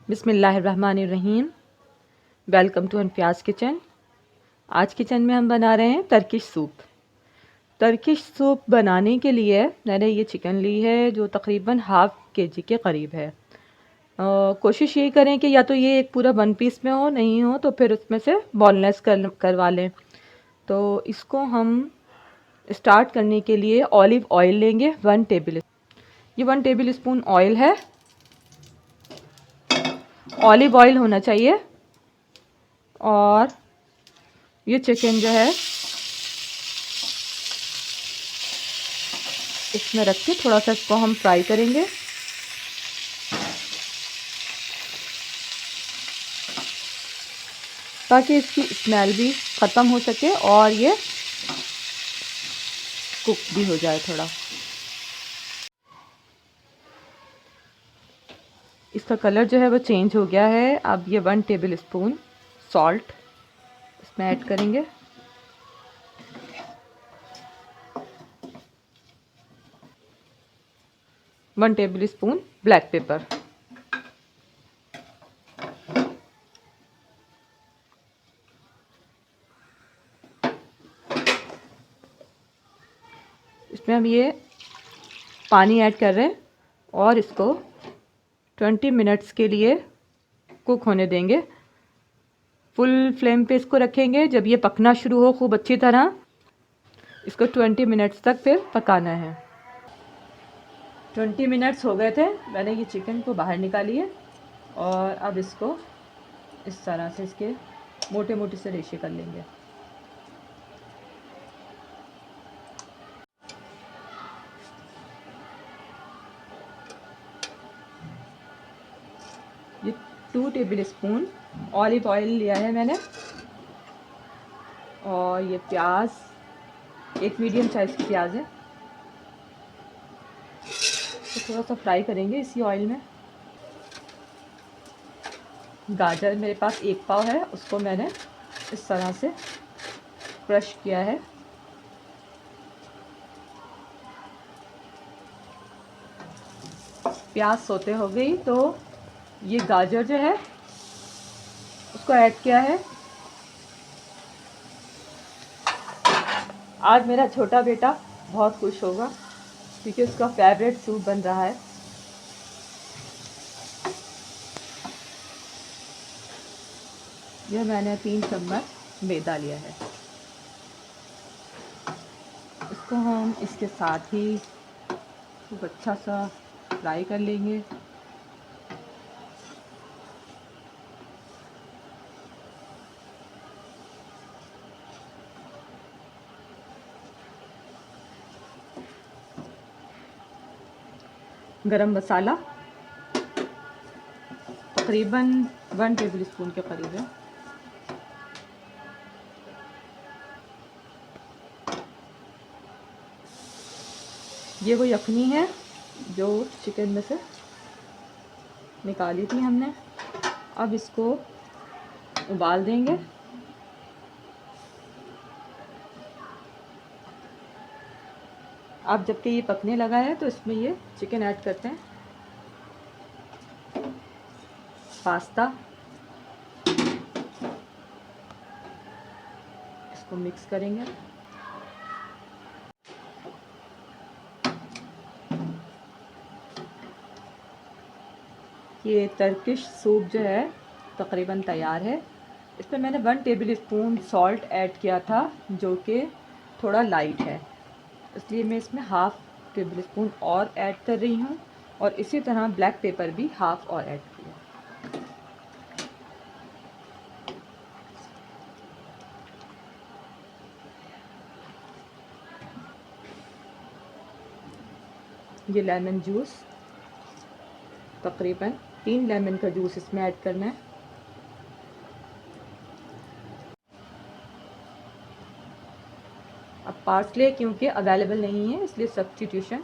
बिस्मिल्लाहिर्रहमानिर्रहीम। Welcome to Anfiyaz kitchen. आज kitchen में हम बना रहे हैं टर्किश सूप। टर्किश सूप बनाने के लिए मैंने ये चिकन ली है जो तकरीबन हाफ़ केजी के करीब है। कोशिश यही करें कि या तो ये एक पूरा वन पीस में हो, नहीं हो तो फिर उसमें से बोनलेस करवा लें। तो इसको हम स्टार्ट करने के लिए ऑलिव ऑयल लेंगे 1 टेबल। ये 1 टेबल स्पून ऑयल है। ऑलिव ऑयल होना चाहिए। और ये चिकन जो है इसमें रख के थोड़ा सा इसको हम फ्राई करेंगे। ताकि इसकी स्मेल भी ख़त्म हो सके और ये कुक भी हो जाए थोड़ा। इसका कलर जो है वो चेंज हो गया है। अब ये 1 टेबल स्पून सॉल्ट इसमें ऐड करेंगे। One table spoon black pepper. इसमें हम ये पानी ऐड कर रहे हैं और इसको 20 मिनट्स के लिए कुक होने देंगे। फुल फ्लेम पे इसको रखेंगे। जब ये पकना शुरू हो खूब अच्छी तरह, इसको 20 मिनट्स तक फिर पकाना है। 20 मिनट्स हो गए थे। मैंने ये चिकन को बाहर निकाली है और अब इसको इस तरह से इसके मोटे मोटे से रेशे कर लेंगे। ये 2 टेबल स्पून ऑलिव ऑयल लिया है मैंने। और ये प्याज, एक मीडियम साइज़ की प्याज है, तो थोड़ा सा फ्राई करेंगे इसी ऑयल में। गाजर मेरे पास 1 पाव है, उसको मैंने इस तरह से क्रश किया है। प्याज सोते हो गई तो ये गाजर जो है उसको ऐड किया है। आज मेरा छोटा बेटा बहुत खुश होगा क्योंकि उसका फेवरेट सूप बन रहा है। यह मैंने 3 चम्मच मैदा लिया है। इसको हम इसके साथ ही खूब अच्छा सा फ्राई कर लेंगे। गरम मसाला तकरीबन 1 टेबल स्पून के करीब है। ये वो यखनी है जो चिकन में से निकाली थी हमने। अब इसको उबाल देंगे। अब जबकि ये पकने लगा है तो इसमें ये चिकन ऐड करते हैं। पास्ता, इसको मिक्स करेंगे। ये टर्किश सूप जो है तकरीबन तैयार है। इसमें मैंने 1 टेबल स्पून सॉल्ट ऐड किया था जो कि थोड़ा लाइट है, इसलिए मैं इसमें हाफ़ टेबल स्पून और ऐड कर रही हूँ। और इसी तरह ब्लैक पेपर भी हाफ़ और ऐड किया। ये लेमन जूस, तकरीबन 3 लेमन का जूस इसमें ऐड करना है। अब पार्सले क्योंकि अवेलेबल नहीं है इसलिए सब्स्टिट्यूशन